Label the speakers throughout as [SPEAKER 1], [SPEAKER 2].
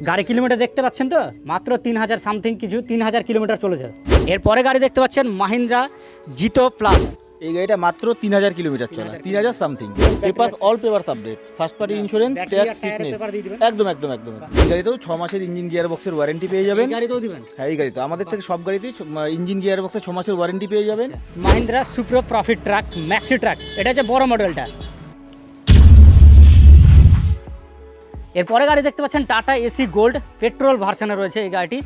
[SPEAKER 1] গাড়ি কিলোমিটার দেখতে পাচ্ছেন তো মাত্র 3000 সামথিং কিছু 3000 কিলোমিটার চলেছে। এরপরে গাড়ি দেখতে পাচ্ছেন মাহিন্দ্রা জিতো প্লাস।
[SPEAKER 2] এই গাড়িটা মাত্র 3000 কিলোমিটার চলা, 3000 something. Papers all papers update, first party insurance, tax, fitness, একদম একদম একদম। এই গাড়িতেও 6 মাসের ইঞ্জিন গিয়ার বক্সের ওয়ারেন্টি পেয়ে যাবেন।
[SPEAKER 1] গাড়িতেও দিবেন?
[SPEAKER 2] হ্যাঁ, এই গাড়িতে আমাদের থেকে সব গাড়িতেই ইঞ্জিন গিয়ার বক্সের 6 মাসের ওয়ারেন্টি পেয়ে যাবেন।
[SPEAKER 1] Mahindra সুপ্রো profit truck maxi truck, এটা হচ্ছে বড় মডেলটা। এরপরে গাড়ি দেখতে পাচ্ছেন টাটা এসি গোল্ড পেট্রোল ভার্সনে রয়েছে এই গাড়িটি।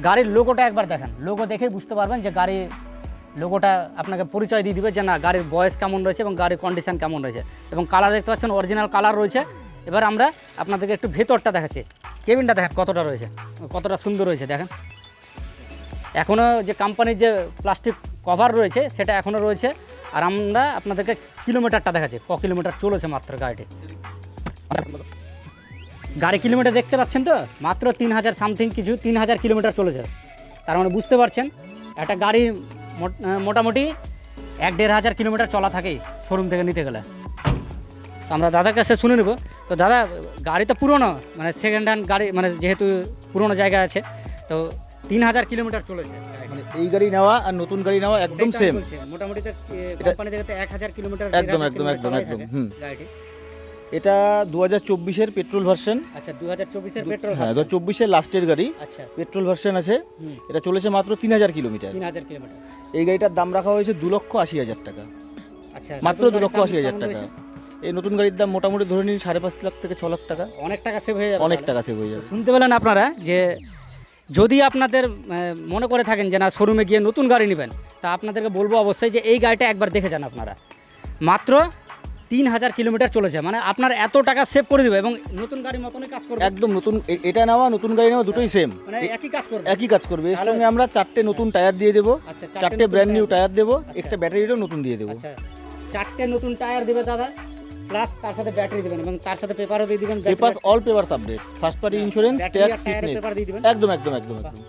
[SPEAKER 1] গাড়ির লোগোটা একবার দেখেন, লোগো দেখেই বুঝতে পারবেন যে গাড়ি লোগোটা আপনাকে পরিচয় দিয়ে দিবে যে না গাড়ির বয়স কেমন রয়েছে এবং গাড়ির কন্ডিশন কেমন রয়েছে। এবং কালার দেখতে পাচ্ছেন অরিজিনাল কালার রয়েছে। এবার আমরা আপনাদেরকে একটু ভেতরটা দেখাচ্ছি, কেবিনটা দেখেন কতটা রয়েছে, কতটা সুন্দর রয়েছে দেখেন। এখনও যে কোম্পানির যে প্লাস্টিক কভার রয়েছে সেটা এখনও রয়েছে। আর আমরা আপনাদেরকে কিলোমিটারটা দেখাচ্ছি, ক কিলোমিটার চলেছে মাত্র গাড়িটি। গাড়ি কিলোমিটার দেখতে পাচ্ছেন তো মাত্র 3000 সামথিং কিছু 3000 কিলোমিটার চলেছে। তার মানে বুঝতে পারছেন একটা গাড়ি মোটামুটি 1-1500 কিলোমিটার চলা থাকেই শোরুম থেকে নিতে গেলে। তো আমরা দাদার কাছে শুনে নেব। তো দাদা, গাড়ি তো পুরোনো, মানে সেকেন্ড হ্যান্ড গাড়ি, মানে যেহেতু পুরোনো জায়গা আছে, তো 3000 কিলোমিটার চলেছে।
[SPEAKER 2] মানে এই গাড়ি নেওয়া আর নতুন গাড়ি নেওয়া একদম সেম।
[SPEAKER 1] মোটামুটি কোম্পানি থেকে 1000 কিলোমিটার
[SPEAKER 2] একদম একদম একদম একদম।
[SPEAKER 1] গাড়িটি
[SPEAKER 2] এটা 2024-এর পেট্রোল ভার্সন।
[SPEAKER 1] আচ্ছা, 2024-এর পেট্রোল।
[SPEAKER 2] হ্যাঁ, 2024-এর লাস্টের গাড়ি।
[SPEAKER 1] আচ্ছা,
[SPEAKER 2] পেট্রোল ভার্সন আছে। এটা চলেছে মাত্র 3000 কিলোমিটার।
[SPEAKER 1] 3000 কিলোমিটার।
[SPEAKER 2] এই গাড়িটার দাম রাখা হয়েছে 2,80,000 টাকা।
[SPEAKER 1] আচ্ছা,
[SPEAKER 2] মাত্র 2,80,000 টাকা। এই নতুন গাড়ির দাম মোটামুটি ধরে নিন 5.5 লাখ থেকে 6 লাখ টাকা।
[SPEAKER 1] অনেক টাকা সেভ হয়ে যাবে।
[SPEAKER 2] অনেক টাকা সেভ হয়ে যাবে।
[SPEAKER 1] শুনতে পেলেন আপনারা যে যদি আপনাদের মনে করে থাকেন যে না শোরুমে গিয়ে নতুন গাড়ি নেবেন, তা আপনাদেরকে বলবো অবশ্যই যে এই গাড়িটা একবার দেখে যান আপনারা। মাত্র 3000 কিলোমিটার চলেছে, মানে আপনার এত টাকা সেভ করে দেবে এবং নতুন গাড়ির মতনই কাজ করবে।
[SPEAKER 2] একদম নতুন, এটা নেওয়া নতুন গাড়ি নেওয়া দুটোই সেম,
[SPEAKER 1] মানে একই কাজ করবে।
[SPEAKER 2] একই কাজ করবে। এর সঙ্গে আমরা 4টে নতুন টায়ার দিয়ে দেবো।
[SPEAKER 1] আচ্ছা,
[SPEAKER 2] 4টে ব্র্যান্ড নিউ টায়ার দেবো। একটা ব্যাটারিটাও নতুন দিয়ে দেবো।
[SPEAKER 1] আচ্ছা, 4টে নতুন টায়ার দেবে দাদা, প্লাস তার সাথে ব্যাটারি দিবেন এবং তার সাথে পেপারও দিয়ে দিবেন।
[SPEAKER 2] Papers all papers update, first party insurance, tax, fitness,
[SPEAKER 1] paper দিয়ে দিবেন।
[SPEAKER 2] একদম একদম একদম একদম।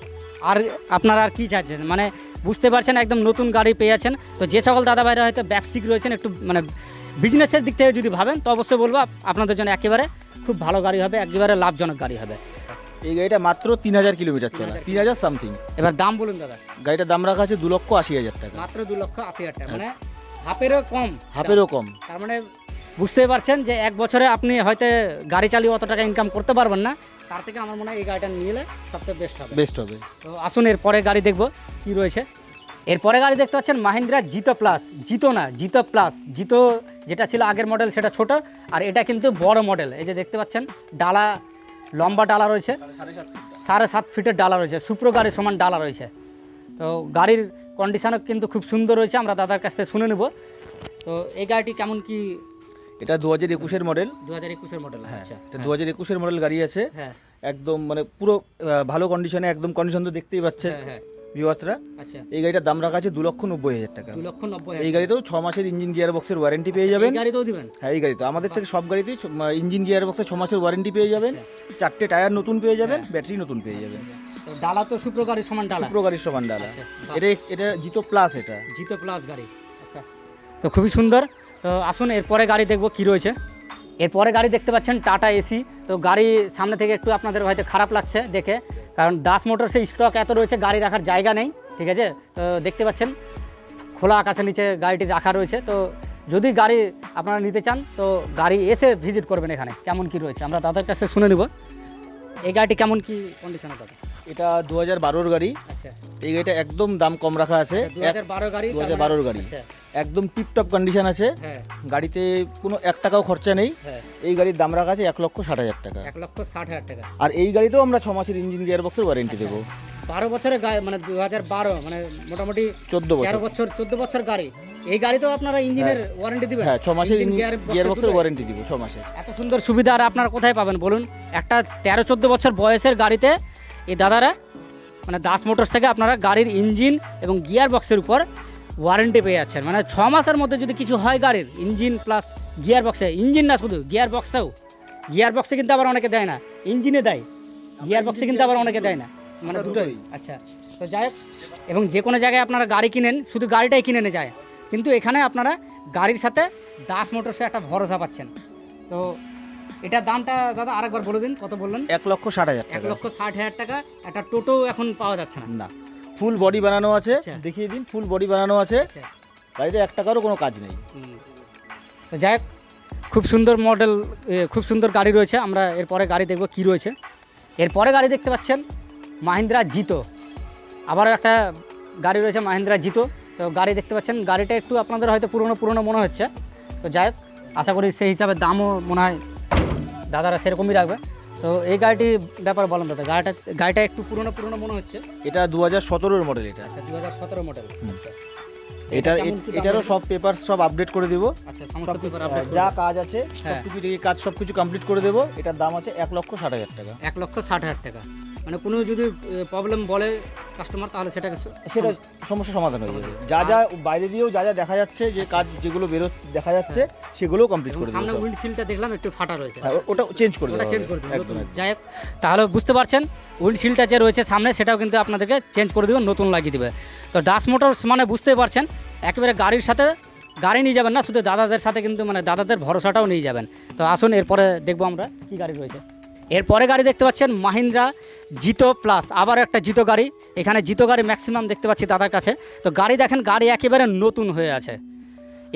[SPEAKER 1] আর আপনারা আর কি চাচ্ছেন, মানে বুঝতে পারছেন একদম নতুন গাড়ি পেয়ে যাচ্ছেন। তো যে সকল দাদা ভাইরা হয়তো ব্যবসায়িক রয়েছেন, একটু মানে বিজনেসের দিক থেকে যদি ভাবেন, তো অবশ্যই বলবো আপনাদের জন্য একেবারে খুব ভালো গাড়ি হবে, একেবারে লাভজনক গাড়ি হবে।
[SPEAKER 2] এই গাড়িটা মাত্র 3000 কিলোমিটার চলা, 3000 সামথিং।
[SPEAKER 1] এবার দাম বলুন দাদা।
[SPEAKER 2] গাড়িটার দাম রাখা আছে 2,80,000 টাকা।
[SPEAKER 1] মাত্র 2,80,000 টাকা, মানে হাফেরও কম।
[SPEAKER 2] হাফেরও কম।
[SPEAKER 1] তার মানে বুঝতেই পারছেন যে এক বছরে আপনি হয়তো গাড়ি চালিয়ে অত টাকা ইনকাম করতে পারবেন না, তার থেকে আমার মনে হয় এই গাড়িটা নিয়ে এলে সবচেয়ে বেস্ট হবে। তো আসুন এরপরে গাড়ি দেখবো কি রয়েছে। এরপরে গাড়ি দেখতে পাচ্ছেন মাহিন্দ্রা জিতো প্লাস। জিতো না, জিতো প্লাস। জিতো যেটা ছিল আগের মডেল সেটা ছোট, আর এটা কিন্তু বড় মডেল। এই যে দেখতে পাচ্ছেন ডালা, লম্বা ডালা রয়েছে, 7.5 ফিটের ডালা রয়েছে, সুপ্রো গাড়ির সমান ডালা রয়েছে। তো গাড়ির কন্ডিশনও কিন্তু খুব সুন্দর রয়েছে, আমরা দাদার কাছ থেকে শুনে নেব। তো এই গাড়িটি কেমন কি?
[SPEAKER 2] এটা 2021-এর মডেল।
[SPEAKER 1] 2021-এর মডেল। আচ্ছা,
[SPEAKER 2] এটা 2021-এর মডেল গাড়ি আছে।
[SPEAKER 1] হ্যাঁ,
[SPEAKER 2] একদম মানে পুরো ভালো কন্ডিশনে, একদম কন্ডিশন তো দেখতেই পাচ্ছেন
[SPEAKER 1] হ্যাঁ।
[SPEAKER 2] ভিউয়ার্সরা।
[SPEAKER 1] আচ্ছা,
[SPEAKER 2] এই গাড়িটার দাম রাখা আছে 2,90,000 টাকা।
[SPEAKER 1] 2,90,000।
[SPEAKER 2] এই গাড়িতেও 6 মাসের ইঞ্জিন গিয়ার বক্সের ওয়ারেন্টি পেয়ে যাবেন।
[SPEAKER 1] এই গাড়িতেও দিবেন?
[SPEAKER 2] হ্যাঁ, এই গাড়িতে আমাদের থেকে সব গাড়িতেই ইঞ্জিন গিয়ার বক্সের 6 মাসের ওয়ারেন্টি পেয়ে যাবেন। 4টে টায়ার নতুন পেয়ে যাবেন, ব্যাটারি নতুন পেয়ে যাবেন।
[SPEAKER 1] তো ডালা তো সুপ্রো গাড়ির সমান ডালা।
[SPEAKER 2] সুপ্রো গাড়ির সমান ডালা।
[SPEAKER 1] আচ্ছা,
[SPEAKER 2] এটা জিতো প্লাস। এটা
[SPEAKER 1] জিতো প্লাস গাড়ি। আচ্ছা, তো খুবই সুন্দর। তো আসুন এরপরে গাড়ি দেখবো কি রয়েছে। এরপরে গাড়ি দেখতে পাচ্ছেন টাটা এসি। তো গাড়ি সামনে থেকে একটু আপনাদের হয়তো খারাপ লাগছে দেখে, কারণ দাস মোটরসে স্টক এত রয়েছে, গাড়ি রাখার জায়গা নেই, ঠিক আছে। তো দেখতে পাচ্ছেন খোলা আকাশের নিচে গাড়িটি রাখা রয়েছে। তো যদি গাড়ি আপনারা নিতে চান তো গাড়ি এসে ভিজিট করবেন এখানে কেমন কি রয়েছে, আমরা দাদার কাছে শুনে নেব এই গাড়িটি কেমন কি কন্ডিশনে দাদা।
[SPEAKER 2] এটা 2012-র গাড়ি।
[SPEAKER 1] আচ্ছা,
[SPEAKER 2] এই গাড়িটা একদম দাম কম রাখা আছে।
[SPEAKER 1] 2012 গাড়ি।
[SPEAKER 2] 2012-র গাড়ি।
[SPEAKER 1] আচ্ছা,
[SPEAKER 2] একদম টিপটপ কন্ডিশন আছে।
[SPEAKER 1] হ্যাঁ,
[SPEAKER 2] গাড়িতে কোনো 1 টাকাও খরচা নেই।
[SPEAKER 1] হ্যাঁ।
[SPEAKER 2] এই গাড়ির দাম রাখা আছে 1,60,000 টাকা।
[SPEAKER 1] 1,60,000 টাকা।
[SPEAKER 2] আর এই গাড়িতেও আমরা 6 মাসের ইঞ্জিন গিয়ার বক্সের ওয়ারেন্টি দেবো।
[SPEAKER 1] 12 বছরের গাড়ি, মানে 2012, মানে মোটামুটি
[SPEAKER 2] 14 বছর।
[SPEAKER 1] 14 বছর গাড়ি। এই গাড়িতেও আপনারা ইঞ্জিনের ওয়ারেন্টি দিবেন?
[SPEAKER 2] হ্যাঁ, 6 মাসের
[SPEAKER 1] গিয়ার
[SPEAKER 2] বক্সের ওয়ারেন্টি দিব 6 মাসে।
[SPEAKER 1] এত সুন্দর সুবিধা আর আপনারা কোথায় পাবেন বলুন? একটা 13-14 বছর বয়সের গাড়িতে এই দাদারা মানে দাস মোটরস থেকে আপনারা গাড়ির ইঞ্জিন এবং গিয়ার বক্সের উপর ওয়ারেন্টি পেয়ে যাচ্ছেন। মানে 6 মাসের মধ্যে যদি কিছু হয় গাড়ির ইঞ্জিন প্লাস গিয়ার বক্সে, ইঞ্জিন না শুধু গিয়ার বক্সেও, গিয়ার বক্সে কিন্তু আবার অনেকে দেয় না, ইঞ্জিনে দেয়, গিয়ার বক্সে কিন্তু আবার অনেকে দেয় না, মানে দুটোই। আচ্ছা, তো যাই হোক, এবং যে কোনো জায়গায় আপনারা গাড়ি কিনেন শুধু গাড়িটাই কিনে নিয়ে যায়, কিন্তু এখানে আপনারা গাড়ির সাথে দাস মোটরসে একটা ভরসা পাচ্ছেন। তো এটার দামটা দাদা আরেকবার বলে দিন, কত বললেন?
[SPEAKER 2] 1,60,000 টাকা।
[SPEAKER 1] 1,60,000 টাকা। একটা টোটো এখন পাওয়া যাচ্ছে না?
[SPEAKER 2] না, ফুল বডি বানানো আছে,
[SPEAKER 1] আচ্ছা।
[SPEAKER 2] দেখিয়ে দিন। ফুল বডি বানানো আছে,
[SPEAKER 1] আচ্ছা।
[SPEAKER 2] গাড়িতে 1 টাকারও কোনো কাজ নেই।
[SPEAKER 1] তো যাই হোক, খুব সুন্দর মডেল, খুব সুন্দর গাড়ি রয়েছে। আমরা এরপরে গাড়ি দেখব কি রয়েছে। এরপরে গাড়ি দেখতে পাচ্ছেন মাহিন্দ্রা জিতো, আবারও একটা গাড়ি রয়েছে মাহিন্দ্রা জিতো। তো গাড়ি দেখতে পাচ্ছেন, গাড়িটা একটু আপনাদের হয়তো পুরনো মনে হচ্ছে। তো যাই হোক, আশা করি সেই হিসাবে দামও মনে হয় দাদারা সেরকমই রাখবে। তো এই গাড়িটির ব্যাপারে বলেন দাদা। গাড়িটা একটু পুরনো মনে হচ্ছে।
[SPEAKER 2] এটা 2017-এর মডেল। এটা
[SPEAKER 1] আচ্ছা, 2017 মডেল।
[SPEAKER 2] এটারও সব পেপার সব আপডেট করে দেবো।
[SPEAKER 1] আচ্ছা, সমস্ত পেপার আপডেট
[SPEAKER 2] যা কাজ আছে সব কিছু কমপ্লিট করে দেবো। এটার দাম আছে 1,60,000 টাকা।
[SPEAKER 1] 1,60,000 টাকা। মানে কোনো যদি প্রবলেম বলে কাস্টমার, তাহলে সেটা
[SPEAKER 2] সমস্যা সমাধান হয়ে যাবে। যা বাইরে দিয়েও যা দেখা যাচ্ছে, যে কাজ যেগুলো দেখা যাচ্ছে সেগুলোও কমপ্লিট করে দেবো।
[SPEAKER 1] সামনে উইন্ডশিল্ডটা দেখলাম একটু ফাটা রয়েছে,
[SPEAKER 2] ওটা চেঞ্জ করে দেবো।
[SPEAKER 1] একদম। যাই হোক, তাহলে বুঝতে পারছেন উইন্ডশিল্ডটা যে রয়েছে সামনে, সেটাও কিন্তু আপনাদেরকে চেঞ্জ করে দেবে, নতুন লাগিয়ে দেবে। তো ডাস মোটরস মানে বুঝতেই পারছেন, একেবারে গাড়ির সাথে গাড়ি নিয়ে যাবেন না, শুধু দাদাদের সাথে কিন্তু মানে দাদাদের ভরসাটাও নিয়ে যাবেন। তো আসুন এরপরে দেখবো আমরা কি গাড়ি রয়েছে। এরপরে গাড়ি দেখতে পাচ্ছেন মাহিন্দ্রা জিতো প্লাস, আবার একটা জিতো গাড়ি। এখানে জিতো গাড়ি ম্যাক্সিমাম দেখতে পাচ্ছি দাদার কাছে। তো গাড়ি দেখেন, গাড়ি একেবারে নতুন হয়ে আছে।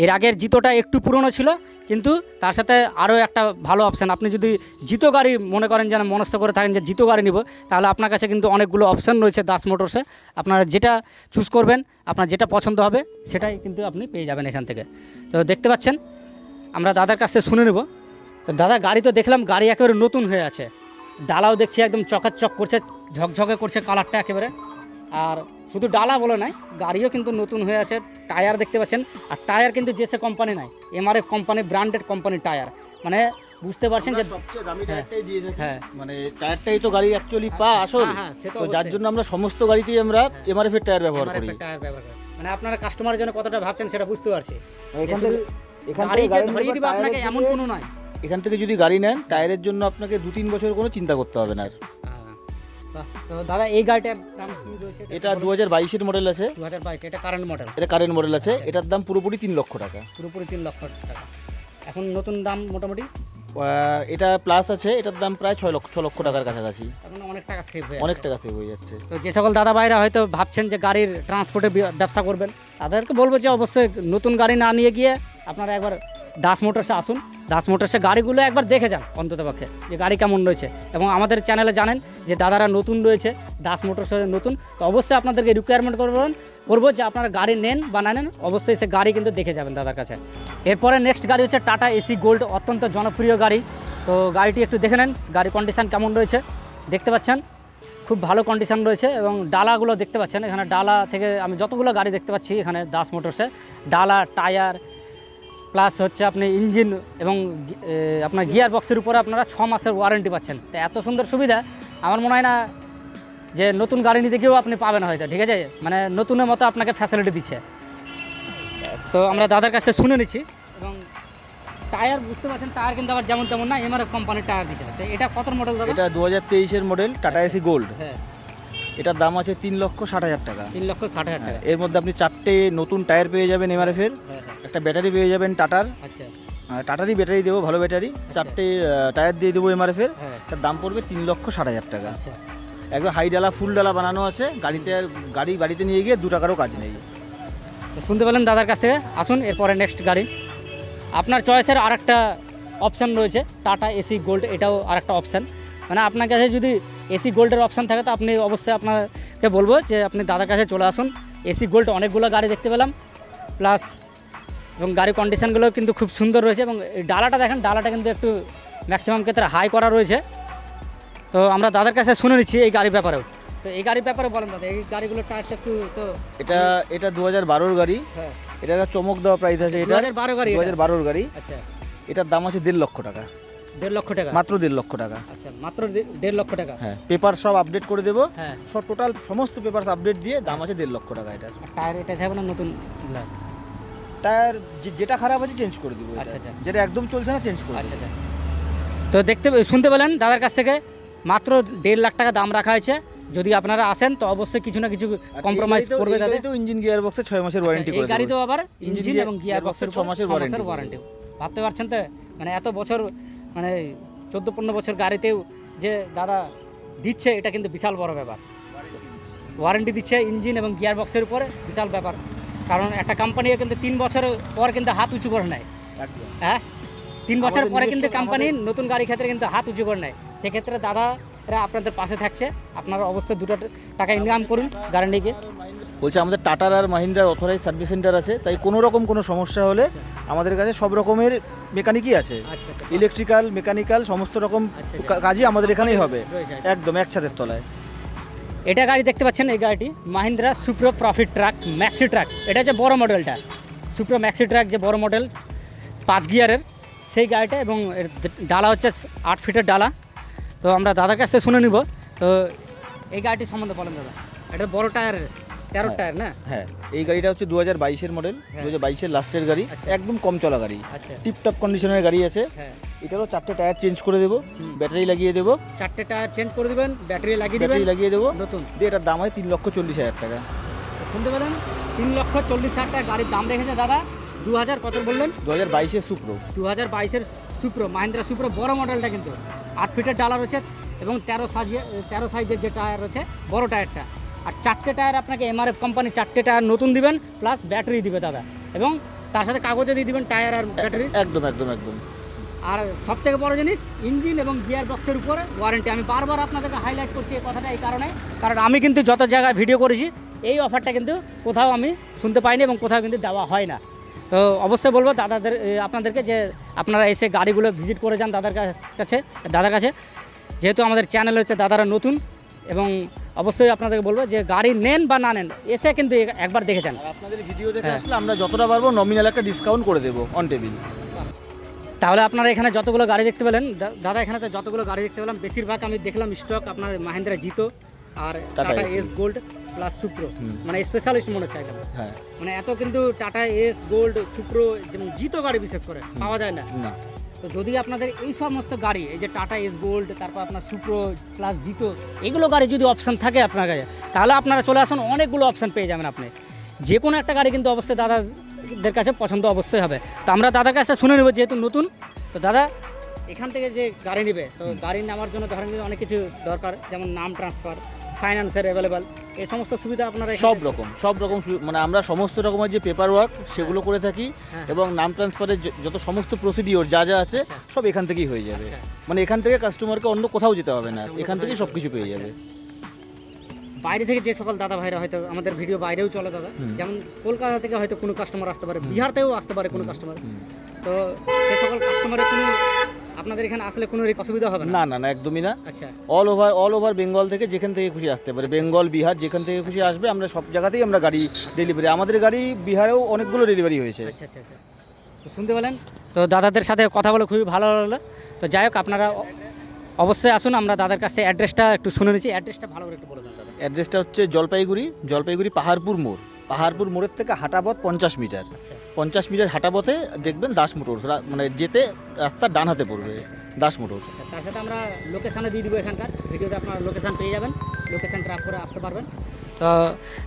[SPEAKER 1] এর আগের জিতোটা একটু পুরনো ছিল, কিন্তু তার সাথে আরও একটা ভালো অপশান। আপনি যদি জিতো গাড়ি মনে করেন, যেন মনস্থ করে থাকেন যে জিতো গাড়ি নিব, তাহলে আপনার কাছে কিন্তু অনেকগুলো অপশান রয়েছে দাস মোটরসে। আপনারা যেটা চুজ করবেন, আপনার যেটা পছন্দ হবে সেটাই কিন্তু আপনি পেয়ে যাবেন এখান থেকে। তো দেখতে পাচ্ছেন, আমরা দাদার কাছ থেকে শুনে নেব। তো দাদা, গাড়ি তো দেখলাম গাড়ি একেবারে নতুন হয়ে আছে, ডালাও দেখছি একদম চকাচক করছে, ঝকঝকে করছে কালারটা একেবারে। আর শুধু ডালা বলে নাই, গাড়িও কিন্তু নতুন হয়ে আছে। টায়ার দেখতে পাচ্ছেন, আর টায়ার কিন্তু জেসে কোম্পানি নাই, MRF কোম্পানি, ব্র্যান্ডেড কোম্পানির টায়ার। মানে বুঝতে পারছেন যে
[SPEAKER 2] সবচেয়ে দামি টায়ারটাই দিয়ে থাকি। মানে টায়ারটাই তো গাড়ির অ্যাকচুয়ালি পা আসল। তো যার জন্য আমরা সমস্ত গাড়িতেই আমরা MRF এর টায়ার ব্যবহার করি।
[SPEAKER 1] মানে আপনারা কাস্টমারের জন্য কতটা ভাবছেন সেটা বুঝতে পারছি।
[SPEAKER 2] এখান থেকে গাড়ি
[SPEAKER 1] ধরিয়ে দিবে আপনাকে এমন কোনো নয়।
[SPEAKER 2] এখান থেকে যদি গাড়ি নেন, টায়ারের জন্য আপনাকে 2-3 বছর কোনো চিন্তা করতে হবে না।
[SPEAKER 1] তো দাদা, এই গাড়িটার দাম কি রয়েছে?
[SPEAKER 2] এটা 2022-এর মডেল আছে।
[SPEAKER 1] 2022, এটা কারেন্ট মডেল।
[SPEAKER 2] এটা কারেন্ট মডেল আছে। এটার দাম পুরোপুরি 3 লক্ষ টাকা।
[SPEAKER 1] পুরোপুরি 3 লক্ষ টাকা। এখন নতুন দাম মোটামুটি
[SPEAKER 2] এটা প্লাস আছে, এটার দাম প্রায় 6 লক্ষ টাকার কাছাকাছি।
[SPEAKER 1] এখন অনেক টাকা সেভ হয়ে
[SPEAKER 2] যাচ্ছে।
[SPEAKER 1] তো যে সকল দাদা ভাইরা হয়তো ভাবছেন যে গাড়ির ট্রান্সপোর্টের ব্যবসা করবেন, তাদেরকে বলবো যে অবশ্যই নতুন গাড়ি না নিয়ে গিয়ে আপনারা একবার দাস মোটরসে আসুন। দাস মোটরসে গাড়িগুলো একবার দেখে যান অন্ততপক্ষে, যে গাড়ি কেমন রয়েছে। এবং আমাদের চ্যানেলে জানেন যে দাদারা নতুন রয়েছে, দাস মোটরসে নতুন। তো অবশ্যই আপনাদেরকে রিকোয়ারমেন্ট করবো যে আপনারা গাড়ি নেন বা না নেন, অবশ্যই সে গাড়ি কিন্তু দেখে যাবেন দাদার কাছে। এরপরে নেক্সট গাড়ি হচ্ছে টাটা এসি গোল্ড, অত্যন্ত জনপ্রিয় গাড়ি। তো গাড়িটি একটু দেখে নেন, গাড়ির কন্ডিশান কেমন রয়েছে। দেখতে পাচ্ছেন খুব ভালো কন্ডিশান রয়েছে। এবং ডালাগুলো দেখতে পাচ্ছেন, এখানে ডালা থেকে আমি যতগুলো গাড়ি দেখতে পাচ্ছি এখানে দাস মোটরসে, ডালা, টায়ার প্লাস হচ্ছে আপনি ইঞ্জিন এবং আপনার গিয়ার বক্সের উপরে আপনারা 6 মাসের ওয়ারেন্টি পাচ্ছেন। তো এত সুন্দর সুবিধা আমার মনে হয় না যে নতুন গাড়ি নিতে গিয়েও আপনি পাবেন হয়তো, ঠিক আছে। মানে নতুনের মতো আপনাকে ফ্যাসিলিটি দিচ্ছে। তো আমরা দাদার কাছে শুনে নিচ্ছি। এবং টায়ার বুঝতে পারছেন, টায়ার কিন্তু আবার যেমন তেমন না, MRF কোম্পানির টায়ার দিচ্ছে। তো এটা কত মডেল দাদা?
[SPEAKER 2] এটা 2023-এর মডেল টাটা এসি গোল্ড। হ্যাঁ, এটার দাম আছে 3,60,000 টাকা।
[SPEAKER 1] 3,60,000 টাকা।
[SPEAKER 2] এর মধ্যে আপনি 4টে নতুন টায়ার পেয়ে যাবেন MRF এর, একটা ব্যাটারি পেয়ে যাবেন টাটার।
[SPEAKER 1] আচ্ছা,
[SPEAKER 2] টাটারই ব্যাটারি দেবো, ভালো ব্যাটারি। 4টে টায়ার দিয়ে দেবো MRF এর। তার দাম পড়বে 3,60,000 টাকা।
[SPEAKER 1] আচ্ছা,
[SPEAKER 2] একদম হাই ডালা, ফুল ডালা বানানো আছে। গাড়িতে নিয়ে গিয়ে 2 টাকারও কাজ নেই।
[SPEAKER 1] শুনতে পেলেন দাদার কাছ থেকে। আসুন এরপরে নেক্সট গাড়ি। আপনার চয়েসের আরেকটা অপশান রয়েছে টাটা এসি গোল্ড, এটাও আরেকটা অপশান। মানে আপনার কাছে যদি এসি গোল্ডের অপশান থাকে, তো আপনি অবশ্যই আপনাকে বলবো যে আপনি দাদার কাছে চলে আসুন। এসি গোল্ড অনেকগুলো গাড়ি দেখতে পেলাম, প্লাস এবং গাড়ির কন্ডিশানগুলো কিন্তু খুব সুন্দর রয়েছে। এবং এই ডালাটা দেখেন, ডালাটা কিন্তু একটু ম্যাক্সিমাম ক্ষেত্রে হাই করা রয়েছে। তো আমরা দাদার কাছে শুনে নিচ্ছি এই গাড়ির ব্যাপারেও। তো এই গাড়ির ব্যাপারে বলেন দাদা, এই গাড়িগুলোর টায়ারটা একটু তো
[SPEAKER 2] এটা 2012-র গাড়ি। হ্যাঁ, এটা একটা চমক দেওয়া প্রাইস আছে। এটা 2012-র গাড়ি।
[SPEAKER 1] আচ্ছা,
[SPEAKER 2] এটার দাম আছে 1.5 লক্ষ টাকা।
[SPEAKER 1] 1.5 লক্ষ টাকা?
[SPEAKER 2] মাত্র 1.5 লক্ষ টাকা।
[SPEAKER 1] আচ্ছা, মাত্র 1.5 লক্ষ টাকা।
[SPEAKER 2] হ্যাঁ, পেপার সব আপডেট করে দেবো।
[SPEAKER 1] হ্যাঁ,
[SPEAKER 2] সব টোটাল সমস্ত পেপার আপডেট দিয়ে দাম আছে 1.5 লক্ষ টাকা। এটা
[SPEAKER 1] টায়ার এটা যাবে না নতুন
[SPEAKER 2] টায়ার, যেটা খারাপ আছে চেঞ্জ করে দিব।
[SPEAKER 1] আচ্ছা,
[SPEAKER 2] যেটা একদম চলছে না চেঞ্জ করে।
[SPEAKER 1] আচ্ছা। তো শুনতে পেলেন দাদার কাছ থেকে, মাত্র 1.5 লাখ টাকা দাম রাখা হয়েছে। যদি আপনারা আসেন তো অবশ্যই কিছু না কিছু কম্প্রোমাইজ করবে দাদা।
[SPEAKER 2] তো ইঞ্জিন গিয়ার বক্সে 6 মাসের ওয়ারেন্টি করে দেব।
[SPEAKER 1] এই গাড়িতেও আবার ইঞ্জিন এবং গিয়ার বক্সের
[SPEAKER 2] 6 মাসের ওয়ারেন্টি।
[SPEAKER 1] ভাবতে পারছেন তো, মানে এত বছর মানে 14-15 বছর গাড়িতেও যে দাদা দিচ্ছে, এটা কিন্তু বিশাল বড় ব্যাপার। ওয়ারেন্টি দিচ্ছে ইঞ্জিন এবং গিয়ার বক্সের উপরে, বিশাল ব্যাপার। কারণ একটা কোম্পানিও কিন্তু 3 বছর পর কিন্তু হাত উঁচু করে নেয়। হ্যাঁ, 3 বছর পরে কিন্তু কোম্পানি নতুন গাড়ি ক্ষেত্রে কিন্তু হাত উঁচু করে নেয়। সেক্ষেত্রে দাদারা আপনাদের পাশে থাকছে, আপনারা অবশ্যই 2 টাকা ইনকাম করুন গাড়ি নিয়ে।
[SPEAKER 2] বলছে আমাদের টাটার আর মাহিন্দ্রার অথরাইজ সার্ভিস সেন্টার আছে, তাই কোনো রকম কোনো সমস্যা হলে আমাদের কাছে সব রকমের মেকানিকই আছে, ইলেকট্রিক্যাল, মেকানিক্যাল, সমস্ত রকম কাজই আমাদের এখানেই হবে, একদম এক ছাদের তলায়।
[SPEAKER 1] এটা গাড়ি দেখতে পাচ্ছেন, এই গাড়িটি Mahindra সুপ্রো profit truck maxi truck. এটা হচ্ছে বড় মডেলটা, সুপ্রো ম্যাক্সি ট্রাক যে বড় মডেল 5 গিয়ারের সেই গাড়িটা, এবং এর ডালা হচ্ছে 8 ফিটের ডালা। তো আমরা দাদার কাছ থেকে শুনে নিব। তো এই গাড়িটি সম্বন্ধে বলেন দাদা। এটা বড় টায়ারের, 13 টায়ার না?
[SPEAKER 2] হ্যাঁ, এই গাড়িটা হচ্ছে 2022-এর মডেল, 2022-এর লাস্টের গাড়ি, একদম কম চলা গাড়ি, টিপটপ কন্ডিশনের গাড়ি আছে। এটারও 4টে টায়ার চেঞ্জ করে দেবো, ব্যাটারি লাগিয়ে দেবো।
[SPEAKER 1] 4টে টায়ার চেঞ্জ করে দেবেন, ব্যাটারি লাগিয়ে দেবো নতুন দিয়ে।
[SPEAKER 2] এটার দাম হয় 3,40,000 টাকা।
[SPEAKER 1] শুনতে পেলেন, 3,40,000 টাকা গাড়ির দাম রেখেছে দাদা। 2000 কত বললেন?
[SPEAKER 2] 2022-এর সুপ্রো।
[SPEAKER 1] 2022-এর সুপ্রো, মাহিন্দ্রা সুপ্রো বড় মডেলটা, কিন্তু 8 ফিটের ডালা রয়েছে এবং 13 সাইজের যে টায়ার রয়েছে বড় টায়ারটা। আর 4টে টায়ার আপনাকে এমআরএফ কোম্পানি 4টে টায়ার নতুন দিবেন, প্লাস ব্যাটারি দিবে দাদা, এবং তার সাথে কাগজে দিয়ে দিবেন টায়ার আর ব্যাটারি।
[SPEAKER 2] একদম একদম একদম।
[SPEAKER 1] আর সবথেকে বড় জিনিস, ইঞ্জিন এবং গিয়ার বক্সের উপরে ওয়ারেন্টি। আমি বারবার আপনাদেরকে হাইলাইট করছি এই কথাটা এই কারণে, কারণ আমি কিন্তু যত জায়গায় ভিডিও করেছি এই অফারটা কিন্তু কোথাও আমি শুনতে পাইনি এবং কোথাও কিন্তু দেওয়া হয় না। তো অবশ্যই বলবো আপনাদেরকে যে আপনারা এসে গাড়িগুলো ভিজিট করে যান দাদার কাছে, যেহেতু আমাদের চ্যানেল হচ্ছে দাদারা নতুন। এবং অবশ্যই আপনাদেরকে বলবো যে গাড়ি নেন বা না নেন, এসে কিন্তু একবার দেখে যান।
[SPEAKER 2] আপনাদের ভিডিও দেখে আসলে আমরা যতটা পারবো নমিনাল একটা ডিসকাউন্ট করে দেবো অন টেবিল।
[SPEAKER 1] তাহলে আপনারা এখানে যতগুলো গাড়ি দেখতে পেলেন দাদা, এখানে তো যতগুলো গাড়ি দেখতে পেলাম, বেশিরভাগ আমি দেখলাম স্টক আপনার মাহিন্দ্রা জিতো আর টাটা এস গোল্ড প্লাস সুপ্রো, মানে স্পেশালিস্ট মনে হচ্ছে এখানে।
[SPEAKER 2] হ্যাঁ,
[SPEAKER 1] মানে এত কিন্তু টাটা এস গোল্ড, সুপ্রো, যেমন জিতো গাড়ি বিশেষ করে পাওয়া যায় না। তো যদি আপনাদের এই সমস্ত গাড়ি, এই যে টাটা এস গোল্ড, তারপর আপনার সুপ্রো প্লাস জিতো, এগুলো গাড়ি যদি অপশান থাকে আপনার কাছে, তাহলে আপনারা চলে আসুন, অনেকগুলো অপশান পেয়ে যাবেন আপনি। যে কোনো একটা গাড়ি কিন্তু অবশ্যই দাদাদের কাছে পছন্দ অবশ্যই হবে। তো আমরা দাদার কাছে শুনে নেব, যেহেতু নতুন। তো দাদা, এখান থেকে যে গাড়ি নেবে, তো গাড়ি নেওয়ার জন্য ধরেন অনেক কিছু দরকার, যেমন নাম ট্রান্সফার, ফাইন্যান্সের অ্যাভেলেবেল, এই সমস্ত সুবিধা আপনারা
[SPEAKER 2] সব রকম মানে আমরা সমস্ত রকমের যে পেপার ওয়ার্ক সেগুলো করে থাকি, এবং নাম ট্রান্সফারের যত সমস্ত প্রসিডিওর যা আছে সব এখান থেকেই হয়ে যাবে। মানে এখান থেকে কাস্টমারকে অন্য কোথাও যেতে হবে না, এখান থেকেই সব কিছু পেয়ে যাবে।
[SPEAKER 1] বাইরে থেকে যে সকল দাদা ভাইরা হয়তো আমাদের ভিডিও বাইরেও চলে দাদা, যেমন কলকাতা থেকে হয়তো কোনো কাস্টমার আসতে পারে, বিহার থেকেও আসতে পারে কোনো কাস্টমার। তো সে সকল কাস্টমারের কোনো আপনাদের এখানে আসলে কোনো অসুবিধা হবে
[SPEAKER 2] না? না, একদমই না। আচ্ছা, অল ওভার বেঙ্গল থেকে যেখান থেকে খুশি আসতে পারে, বেঙ্গল, বিহার, যেখান থেকে খুশি আসবে, আমরা সব জায়গাতেই আমরা গাড়ি ডেলিভারি। আমাদের গাড়ি বিহারেও অনেকগুলো ডেলিভারি হয়েছে।
[SPEAKER 1] আচ্ছা আচ্ছা আচ্ছা, তো শুনতে পেলেন। তো দাদাদের সাথে কথা বলে খুবই ভালো লাগলো। তো যাই হোক, আপনারা অবশ্যই আসুন। আমরা দাদার কাছে অ্যাড্রেসটা একটু শুনে নিচ্ছি, অ্যাড্রেসটা ভালো করে একটু বলে দেন দাদা।
[SPEAKER 2] অ্যাড্রেসটা হচ্ছে জলপাইগুড়ি পাহাড়পুর মোড়ের থেকে হাঁটাপথ 50 মিটার। 50 মিটার হাঁটাপথে দেখবেন দাস মোটরস, মানে যেতে রাস্তার ডান হাতে পড়বে দাস মোটরস।
[SPEAKER 1] তার সাথে আমরা লোকেশানে দিয়ে দিব, এখানকার ভিডিওতে আপনারা লোকেশান পেয়ে যাবেন, লোকেশান ট্র্যাক করে আসতে পারবেন। তো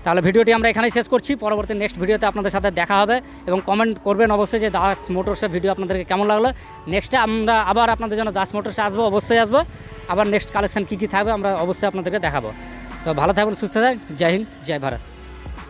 [SPEAKER 1] তাহলে ভিডিওটি আমরা এখানেই শেষ করছি। পরবর্তী নেক্সট ভিডিওতে আপনাদের সাথে দেখা হবে, এবং কমেন্ট করবেন অবশ্যই যে দাস মোটরসের ভিডিও আপনাদেরকে কেমন লাগলো। নেক্সটে আমরা আবার আপনাদের জন্য দাস মোটরসে আসবো, অবশ্যই আসবো। আবার নেক্সট কালেকশন কী থাকবে আমরা অবশ্যই আপনাদেরকে দেখাবো। তো ভালো থাকবেন, সুস্থ থাকবেন। জয় হিন্দ, জয় ভারত।